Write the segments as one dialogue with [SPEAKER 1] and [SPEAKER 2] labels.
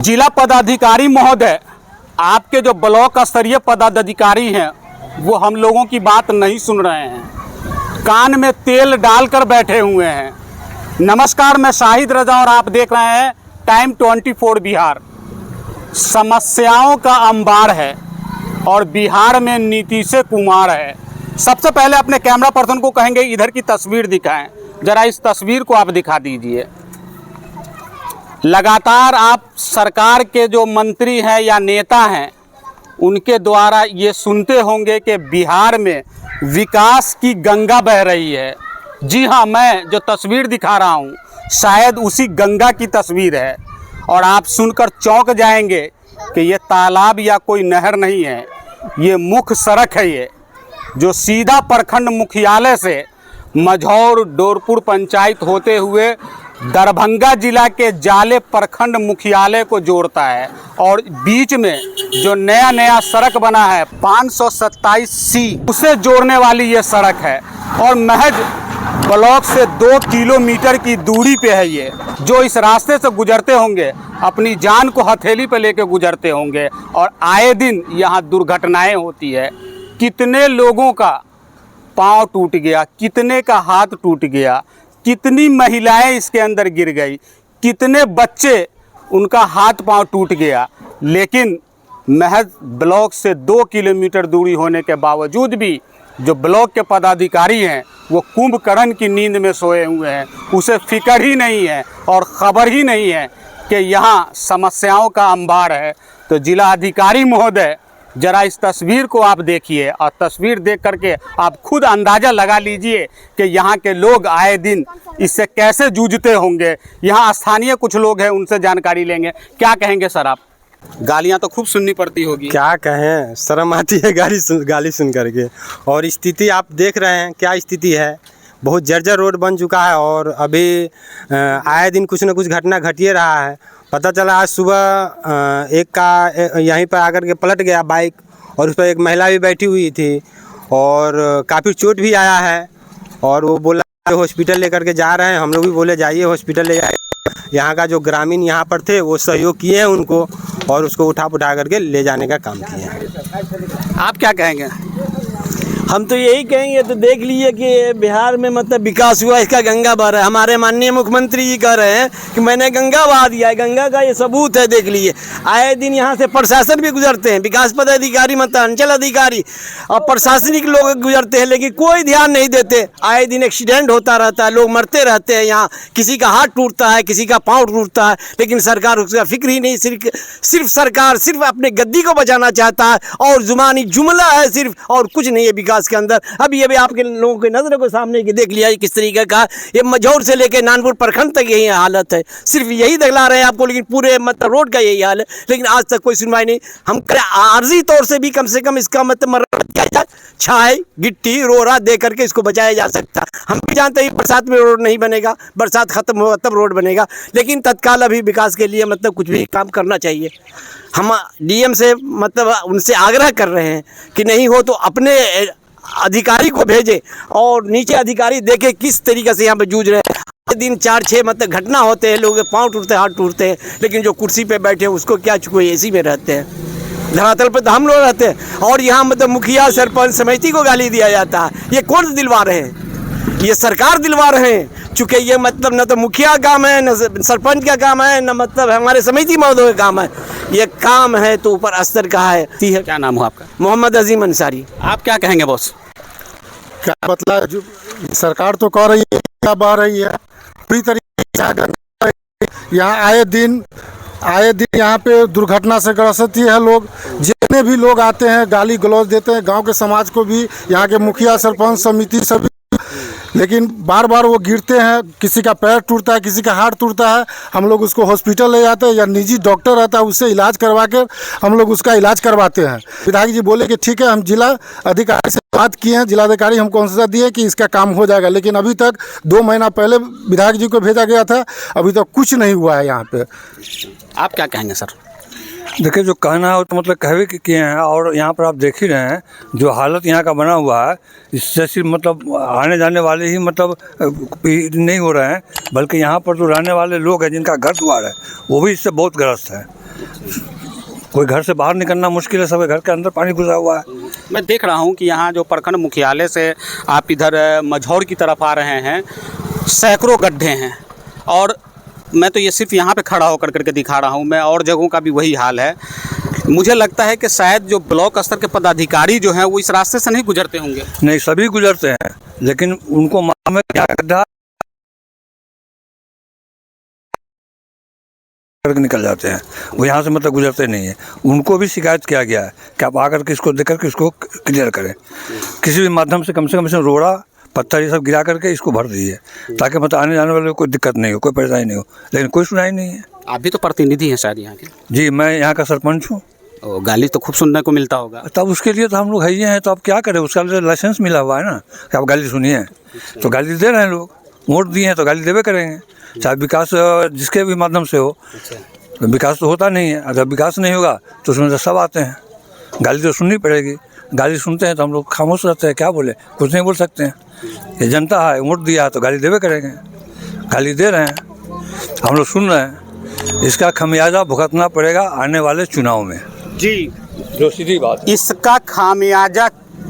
[SPEAKER 1] जिला पदाधिकारी महोदय, आपके जो ब्लॉक स्तरीय पदाधिकारी हैं वो हम लोगों की बात नहीं सुन रहे हैं, कान में तेल डालकर बैठे हुए हैं। नमस्कार, मैं शाहिद रजा और आप देख रहे हैं टाइम 24 बिहार। समस्याओं का अंबार है और बिहार में नीतीश कुमार है। सबसे पहले अपने कैमरा पर्सन को कहेंगे इधर की तस्वीर दिखाएं, जरा इस तस्वीर को आप दिखा दीजिए। लगातार आप सरकार के जो मंत्री हैं या नेता हैं उनके द्वारा ये सुनते होंगे कि बिहार में विकास की गंगा बह रही है। जी हाँ, मैं जो तस्वीर दिखा रहा हूँ शायद उसी गंगा की तस्वीर है और आप सुनकर चौंक जाएंगे कि ये तालाब या कोई नहर नहीं है, ये मुख्य सड़क है। ये जो सीधा प्रखंड मुख्यालय से मझौर डोरपुर पंचायत होते हुए दरभंगा जिला के जाले प्रखंड मुख्यालय को जोड़ता है और बीच में जो नया सड़क बना है 527C उसे जोड़ने वाली ये सड़क है और महज ब्लॉक से 2 किलोमीटर की दूरी पे है। ये जो इस रास्ते से गुजरते होंगे अपनी जान को हथेली पे लेके गुजरते होंगे और आए दिन यहाँ दुर्घटनाएं होती है। कितने लोगों का पाँव टूट गया, कितने का हाथ टूट गया, कितनी महिलाएं इसके अंदर गिर गई, कितने बच्चे उनका हाथ पांव टूट गया। लेकिन महज ब्लॉक से 2 किलोमीटर दूरी होने के बावजूद भी जो ब्लॉक के पदाधिकारी हैं वो कुंभकर्ण की नींद में सोए हुए हैं। उसे फिक्र ही नहीं है और ख़बर ही नहीं है कि यहाँ समस्याओं का अंबार है। तो जिला अधिकारी महोदय, जरा इस तस्वीर को आप देखिए और तस्वीर देख करके आप खुद अंदाज़ा लगा लीजिए कि यहाँ के लोग आए दिन इससे कैसे जूझते होंगे। यहाँ स्थानीय कुछ लोग हैं, उनसे जानकारी लेंगे। क्या कहेंगे सर आप? गालियाँ तो खूब सुननी पड़ती होगी।
[SPEAKER 2] क्या कहें, शर्म आती है गाली सुन करके। और स्थिति आप देख रहे हैं क्या स्थिति है। बहुत जर्जर रोड बन चुका है और अभी आए दिन कुछ न कुछ घटना घटिए रहा है। पता चला आज सुबह एक का यहीं पर आकर के पलट गया बाइक और उस पर एक महिला भी बैठी हुई थी और काफ़ी चोट भी आया है। और वो बोला हॉस्पिटल लेकर के जा रहे हैं। हम लोग भी बोले जाइए हॉस्पिटल ले जाइए। यहाँ का जो ग्रामीण यहाँ पर थे वो सहयोग किए हैं उनको और उसको उठा करके ले जाने का काम किए हैं।
[SPEAKER 1] आप क्या कहेंगे?
[SPEAKER 3] हम तो यही कहेंगे, तो देख लीजिए कि बिहार में मतलब विकास हुआ, इसका गंगा बह रहा है। हमारे माननीय मुख्यमंत्री जी कह रहे हैं कि मैंने गंगा बहा दिया है। गंगा का ये सबूत है, देख लीजिए। आए दिन यहाँ से प्रशासन भी गुजरते हैं, विकास पदाधिकारी मतलब अंचल अधिकारी और प्रशासनिक लोग गुजरते हैं, लेकिन कोई ध्यान नहीं देते। आए दिन एक्सीडेंट होता रहता है, लोग मरते रहते हैं। यहाँ किसी का हाथ टूटता है, किसी का पाँव टूटता है, लेकिन सरकार उसका फिक्र ही नहीं। सिर्फ सरकार सिर्फ अपने गद्दी को बचाना चाहता है और जुबानी जुमला है सिर्फ, और कुछ नहीं है विकास के अंदर। अभी आपके लोगों के नजरों के सामने की देख लिया किस तरीके का ये मझौर से लेकर नानपुर प्रखंड तक यही हालत है। सिर्फ यही दिखला रहे हैं आपको, लेकिन पूरे मतलब रोड का यही हाल है। लेकिन आज तक कोई सुनवाई नहीं। हम आर्जी तौर से भी कम से कम इसका मतलब मरम्मत किया जाए, छाए गिट्टी रोरा दे करके इसको बचाया जा सकता है। हम भी जानते हैं बरसात में रोड नहीं बनेगा, बरसात खत्म होगा तब रोड बनेगा, लेकिन तत्काल अभी विकास के लिए मतलब कुछ भी काम करना चाहिए। हम डीएम से मतलब उनसे आग्रह कर रहे हैं कि नहीं हो तो अपने अधिकारी को भेजे और नीचे अधिकारी देखे किस तरीके से यहाँ पे जूझ रहे हैं। दिन 4-6 मतलब घटना होते हैं, लोगों के पाँव टूटते हैं, हाथ टूटते हैं, लेकिन जो कुर्सी पे बैठे हैं उसको क्या चुको, एसी में रहते हैं। धरातल पे तो हम लोग रहते हैं और यहाँ मतलब मुखिया सरपंच समिति को गाली दिया जाता है। ये कौन दिलवा रहे हैं? ये सरकार दिलवा रहे हैं। चूँकि ये मतलब न तो मुखिया काम है, न सरपंच का काम है, न मतलब हमारे समिति महोदय का काम है। ये काम है तो ऊपर स्तर का है।
[SPEAKER 1] क्या नाम हो आपका?
[SPEAKER 3] मोहम्मद अजीम अंसारी।
[SPEAKER 1] आप क्या कहेंगे बॉस?
[SPEAKER 4] क्या मतलब जो सरकार तो कह रही है क्या बह रही है पूरी तरीके से। यहाँ आए दिन यहाँ पे दुर्घटना से ग्रसित है लोग। जितने भी लोग आते हैं गाली गलौज देते हैं, गांव के समाज को भी, यहाँ के मुखिया सरपंच समिति सभी, लेकिन बार बार वो गिरते हैं। किसी का पैर टूटता है, किसी का हाथ टूटता है, हम लोग उसको हॉस्पिटल ले जाते हैं या निजी डॉक्टर रहता है उससे इलाज करवा कर हम लोग उसका इलाज करवाते हैं। विधायक जी बोले कि ठीक है, हम जिला अधिकारी से बात किए हैं, जिलाधिकारी हमको आश्वासन दिए कि इसका काम हो जाएगा, लेकिन अभी तक 2 महीना पहले विधायक जी को भेजा गया था, अभी तक कुछ नहीं हुआ है यहाँ पे।
[SPEAKER 1] आप क्या कहेंगे सर?
[SPEAKER 5] देखिए, जो कहना है तो मतलब कहवे के किए हैं और यहाँ पर आप देख ही रहे हैं जो हालत यहाँ का बना हुआ है। इससे सिर्फ मतलब आने जाने वाले ही मतलब नहीं हो रहे हैं, बल्कि यहाँ पर जो रहने वाले लोग हैं जिनका घर द्वार है वो भी इससे बहुत ग्रस्त है। कोई घर से बाहर निकलना मुश्किल है, सब घर के अंदर पानी घुसा हुआ है।
[SPEAKER 1] मैं देख रहा हूँ कि यहाँ जो प्रखंड मुख्यालय से आप इधर मझौर की तरफ आ रहे हैं, सैकड़ों गड्ढे हैं। और मैं तो ये सिर्फ यहाँ पे खड़ा होकर करके दिखा रहा हूँ, मैं और जगहों का भी वही हाल है। मुझे लगता है कि शायद जो ब्लॉक स्तर के पदाधिकारी जो हैं वो इस रास्ते से नहीं गुजरते होंगे।
[SPEAKER 5] नहीं, सभी गुजरते हैं, लेकिन उनको मालूम है क्या गड्ढा करके निकल जाते हैं, वो यहाँ से मतलब गुजरते नहीं है। उनको भी शिकायत किया गया है कि आप आकर के इसको देख करके इसको क्लियर करें, किसी भी माध्यम से कम इसमें रोड़ा पत्थर ये सब गिरा करके इसको भर दीजिए, ताकि मतलब आने जाने वाले को कोई दिक्कत नहीं हो, कोई परेशानी नहीं हो। लेकिन कोई सुनाई नहीं है।
[SPEAKER 1] आप भी तो प्रतिनिधि हैं शायद यहाँ के।
[SPEAKER 5] जी, मैं यहाँ का सरपंच हूँ।
[SPEAKER 1] और गाली तो खूब सुनने को मिलता होगा।
[SPEAKER 5] तब उसके लिए तो हम लोग है ही हैं, तो अब क्या करें, उसका लाइसेंस मिला हुआ है ना कि आप गाली सुनिए, तो गाली दे रहे हैं लोग, वोट दिए हैं तो गाली देवे करेंगे, चाहे विकास जिसके भी माध्यम से हो। तो विकास तो होता नहीं है, अगर विकास नहीं होगा तो उसमें तो सब आते हैं, गाली तो सुननी पड़ेगी। गाली सुनते हैं तो हम लोग खामोश रहते हैं, क्या बोले, कुछ नहीं बोल सकते हैं। ये जनता है, वोट दिया है तो गाली देवे करेंगे, गाली दे रहे हैं, हम लोग सुन रहे हैं। इसका खमियाजा भुगतना पड़ेगा आने वाले चुनाव में।
[SPEAKER 1] जी,
[SPEAKER 5] जो सीधी बात,
[SPEAKER 1] इसका खामियाजा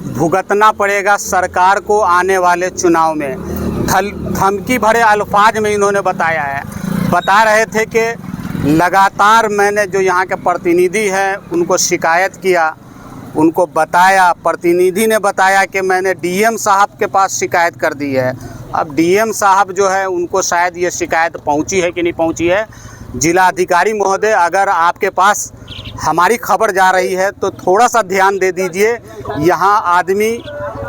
[SPEAKER 1] भुगतना पड़ेगा सरकार को आने वाले चुनाव में। धमकी भरे अल्फाज में इन्होंने बताया है। बता रहे थे कि लगातार मैंने जो यहाँ के प्रतिनिधि हैं उनको शिकायत किया, उनको बताया, प्रतिनिधि ने बताया कि मैंने डीएम साहब के पास शिकायत कर दी है। अब डीएम साहब जो है उनको शायद ये शिकायत पहुँची है कि नहीं पहुँची है। जिला अधिकारी महोदय, अगर आपके पास हमारी खबर जा रही है तो थोड़ा सा ध्यान दे दीजिए। यहाँ आदमी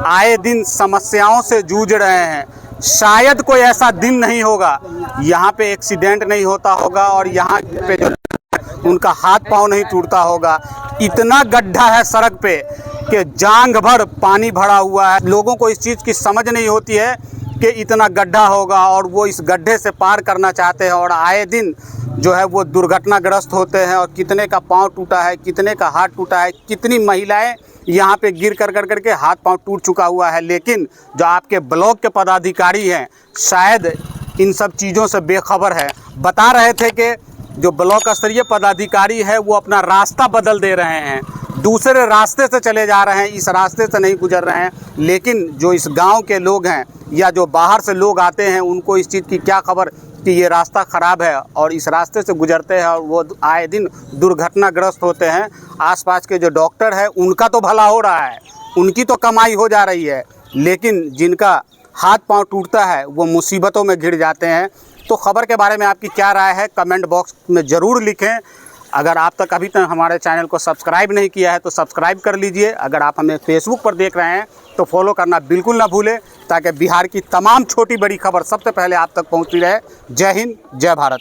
[SPEAKER 1] आए दिन समस्याओं से जूझ रहे हैं। शायद कोई ऐसा दिन नहीं होगा यहाँ पे एक्सीडेंट नहीं होता होगा और यहाँ पे जो उनका हाथ पांव नहीं टूटता होगा। इतना गड्ढा है सड़क पे कि जांघ भर पानी भरा हुआ है। लोगों को इस चीज़ की समझ नहीं होती है कि इतना गड्ढा होगा और वो इस गड्ढे से पार करना चाहते हैं और आए दिन जो है वो दुर्घटनाग्रस्त होते हैं। और कितने का पाँव टूटा है, कितने का हाथ टूटा है, कितनी महिलाएं यहाँ पे गिर कर करके हाथ पांव टूट चुका हुआ है। लेकिन जो आपके ब्लॉक के पदाधिकारी हैं शायद इन सब चीज़ों से बेखबर है। बता रहे थे कि जो ब्लॉक स्तरीय पदाधिकारी है वो अपना रास्ता बदल दे रहे हैं, दूसरे रास्ते से चले जा रहे हैं, इस रास्ते से नहीं गुजर रहे हैं। लेकिन जो इस गांव के लोग हैं या जो बाहर से लोग आते हैं उनको इस चीज़ की क्या खबर कि ये रास्ता ख़राब है और इस रास्ते से गुजरते हैं और वो आए दिन दुर्घटनाग्रस्त होते हैं। आसपास के जो डॉक्टर हैं उनका तो भला हो रहा है, उनकी तो कमाई हो जा रही है, लेकिन जिनका हाथ पांव टूटता है वो मुसीबतों में घिर जाते हैं। तो खबर के बारे में आपकी क्या राय है कमेंट बॉक्स में ज़रूर लिखें। अगर आप तक अभी तक हमारे चैनल को सब्सक्राइब नहीं किया है तो सब्सक्राइब कर लीजिए। अगर आप हमें फेसबुक पर देख रहे हैं तो फॉलो करना बिल्कुल ना भूलें, ताकि बिहार की तमाम छोटी बड़ी खबर सबसे पहले आप तक पहुंचती रहे। जय हिंद, जय भारत।